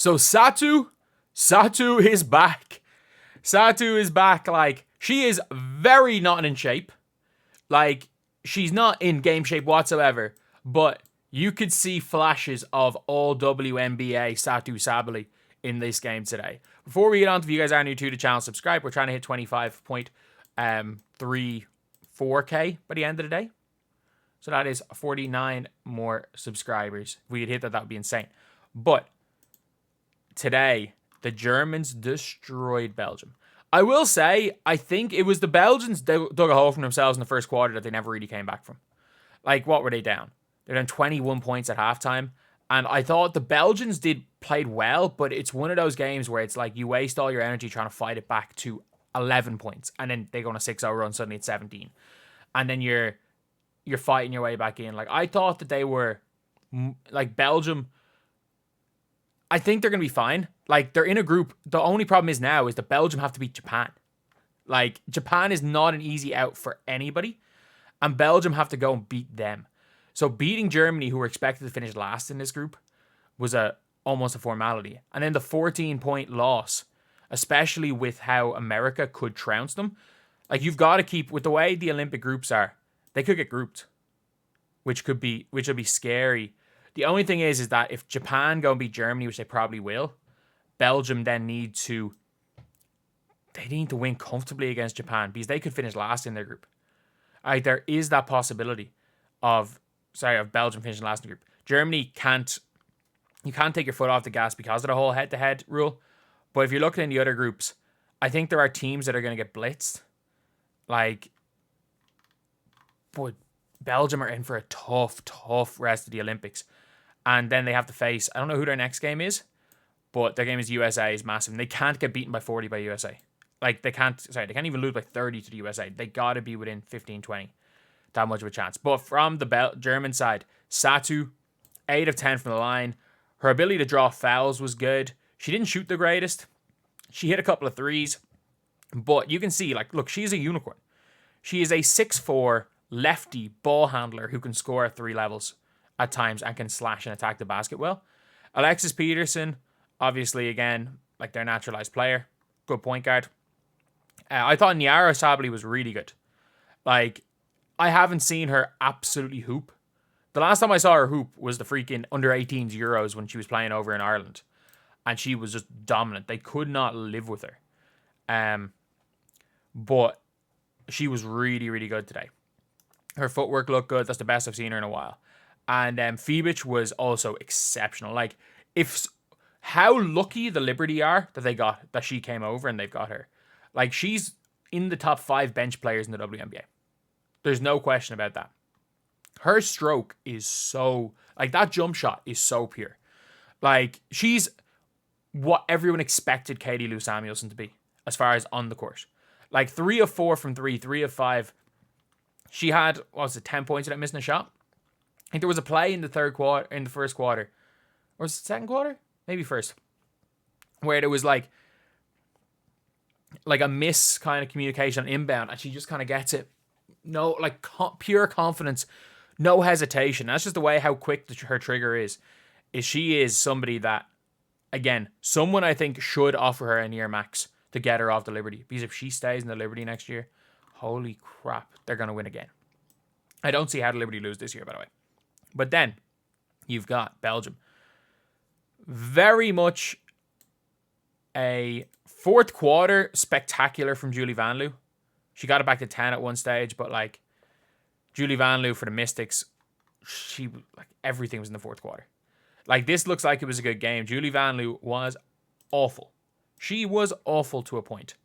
So Satou is back. Satou is back. Like, she is very not in shape. Like, she's not in game shape whatsoever. But you could see flashes of all WNBA Satou Sabally in this game today. Before we get on to, if you guys are new to the channel, subscribe. We're trying to hit 25.34K by the end of the day. So that is 49 more subscribers. If we could hit that, that would be insane. But today, the Germans destroyed Belgium. I will say, I think it was the Belgians dug a hole for themselves in the first quarter that they never really came back from. Like, what were they down? They're down 21 points at halftime. And I thought the Belgians played well, but it's one of those games where it's like you waste all your energy trying to fight it back to 11 points. And then they go on a 6-0 run, suddenly it's 17. And then you're fighting your way back in. Like, I thought that they were, like, Belgium, I think they're going to be fine. Like, they're in a group. The only problem is now is that Belgium have to beat Japan. Like, Japan is not an easy out for anybody. And Belgium have to go and beat them. So beating Germany, who were expected to finish last in this group, was almost a formality. And then the 14-point loss, especially with how America could trounce them. Like, you've got to keep, with the way the Olympic groups are, they could get grouped, which would be scary. The only thing is that if Japan go and beat Germany, which they probably will, Belgium then need to win comfortably against Japan because they could finish last in their group. There is that possibility of Belgium finishing last in the group. Germany you can't take your foot off the gas because of the whole head-to-head rule. But if you're looking in the other groups, I think there are teams that are going to get blitzed. Like, but Belgium are in for a tough rest of the Olympics. And then they have to face, I don't know who their next game is, but their game is USA, is massive. And they can't get beaten by 40 by USA. Like, they can't even lose by 30 to the USA. They got to be within 15, 20. That much of a chance. But from the German side, Satou, 8 of 10 from the line. Her ability to draw fouls was good. She didn't shoot the greatest. She hit a couple of threes. But you can see, like, look, she's a unicorn. She is a 6'4", lefty ball handler who can score at 3 levels at times and can slash and attack the basket well. Alexis Peterson, obviously, again, like their naturalized player. Good point guard. I thought Taurasi Sabally was really good. Like, I haven't seen her absolutely hoop. The last time I saw her hoop was the freaking under-18s Euros when she was playing over in Ireland. And she was just dominant. They could not live with her. But she was really, really good today. Her footwork looked good. That's the best I've seen her in a while. And Feich was also exceptional. Like, how lucky the Liberty are that she came over and they've got her. Like, she's in the top 5 bench players in the WNBA. There's no question about that. Her stroke is so, like, that jump shot is so pure. Like, she's what everyone expected Katie Lou Samuelson to be as far as on the court. Like, 3 of 4 from 3, 3 of 5. She had, 10 points without missing a shot. I think there was a play in the first quarter. Or was it second quarter? Maybe first. Where there was like a miss kind of communication inbound, and she just kind of gets it. No, like pure confidence, no hesitation. That's just the way how quick her trigger is. She is somebody that, again, someone I think should offer her a near max to get her off the Liberty. Because if she stays in the Liberty next year, holy crap, they're going to win again. I don't see how the Liberty lose this year, by the way. But then you've got Belgium. Very much a fourth quarter spectacular from Julie Van Loo. She got it back to 10 at one stage, but like Julie Van Loo for the Mystics, everything was in the fourth quarter. Like, this looks like it was a good game. Julie Van Loo was awful. She was awful to a point.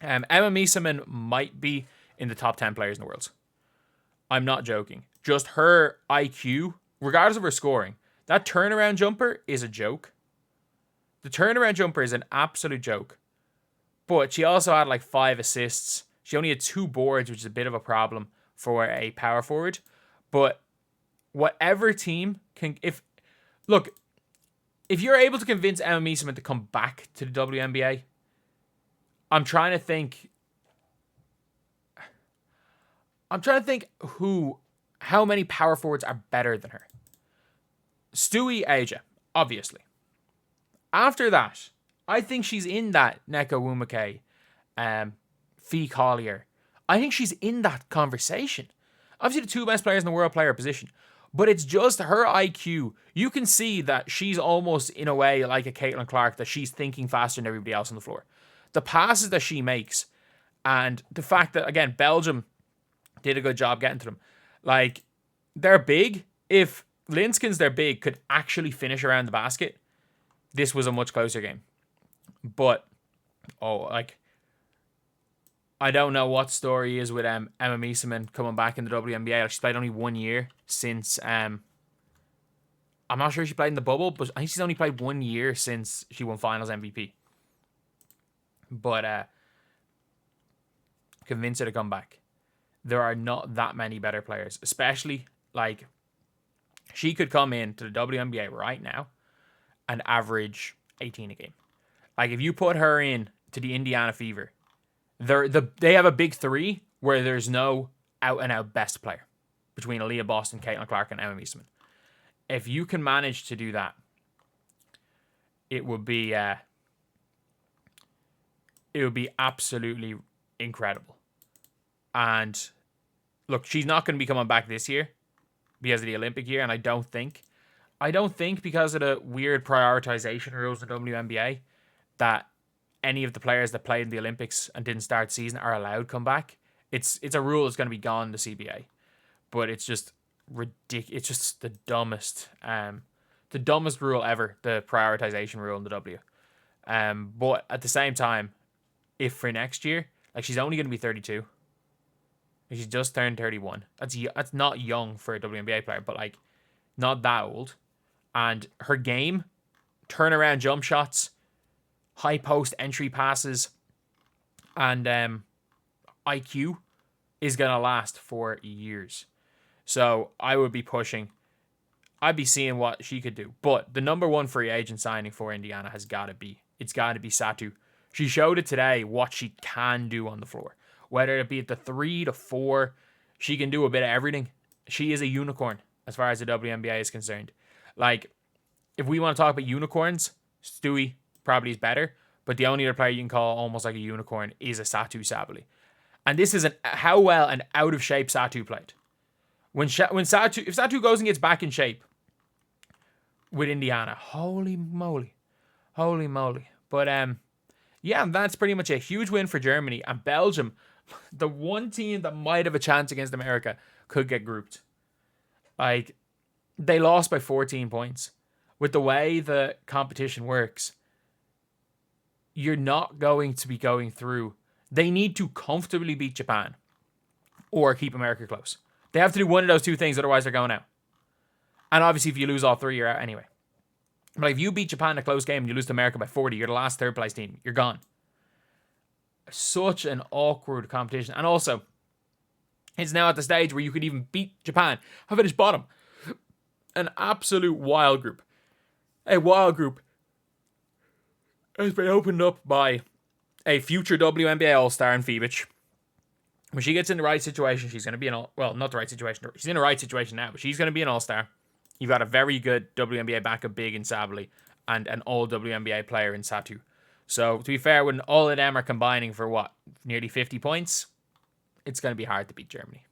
Emma Meesseman might be in the top 10 players in the world. I'm not joking. Just her IQ, regardless of her scoring, that turnaround jumper is a joke. The turnaround jumper is an absolute joke. But she also had like 5 assists. She only had 2 boards, which is a bit of a problem for a power forward. But whatever team can... If you're able to convince Emma Meesseman to come back to the WNBA, I'm trying to think how many power forwards are better than her. Stewie Aja, obviously. After that, I think she's in that Neko Wumake, Feich Collier. I think she's in that conversation. Obviously, the two best players in the world play her position, but it's just her IQ. You can see that she's almost, in a way, like a Caitlin Clark, that she's thinking faster than everybody else on the floor. The passes that she makes, and the fact that, again, Belgium did a good job getting to them. Like, they're big. If Linskens, they're big, could actually finish around the basket, this was a much closer game. But, I don't know what story is with Emma Meesseman coming back in the WNBA. She's played only 1 year since... I'm not sure she played in the bubble, but I think she's only played 1 year since she won Finals MVP. But convince her to come back. There are not that many better players. Especially, like, she could come in to the WNBA right now and average 18 a game. Like, if you put her in to the Indiana Fever... They have a big three where there's no out-and-out best player between Aaliyah Boston, Caitlin Clark, and Emma Meesseman. If you can manage to do that, it would be absolutely incredible. And look, she's not going to be coming back this year because of the Olympic year, and I don't think because of the weird prioritization rules in the WNBA that any of the players that played in the Olympics and didn't start the season are allowed to come back. It's a rule that's going to be gone in the CBA. But it's just ridiculous. It's just the dumbest rule ever, the prioritization rule in the W. But at the same time, if for next year, like, she's only going to be 32. She's just turned 31. That's not young for a WNBA player, but, like, not that old. And her game, turnaround jump shots, high post entry passes, and IQ is going to last for years. So I would be pushing. I'd be seeing what she could do. But the number one free agent signing for Indiana has got to be Satou. She showed it today what she can do on the floor. Whether it be at the 3 to 4, she can do a bit of everything. She is a unicorn as far as the WNBA is concerned. Like, if we want to talk about unicorns, Stewie probably is better, but the only other player you can call almost like a unicorn is a Satou Sabally. And this is how well and out of shape Satou played. If Satou goes and gets back in shape with Indiana, holy moly. But yeah, that's pretty much a huge win for Germany. And Belgium, the one team that might have a chance against America, could get grouped. Like, they lost by 14 points. With the way the competition works, you're not going to be going through. They need to comfortably beat Japan or keep America close. They have to do one of those two things, otherwise they're going out. And obviously, if you lose all three, you're out anyway. But if you beat Japan in a close game and you lose to America by 40, you're the last third place team. You're gone. Such an awkward competition. And also, it's now at the stage where you could even beat Japan. Have finished bottom. An absolute wild group. A wild group has been opened up by a future WNBA All-Star in Feich. When she gets in the right situation, she's going to be not the right situation. She's in the right situation now, but she's going to be an All-Star. You've got a very good WNBA backup big in Sabally and an all-WNBA player in Satou. So, to be fair, when all of them are combining for nearly 50 points, it's going to be hard to beat Germany.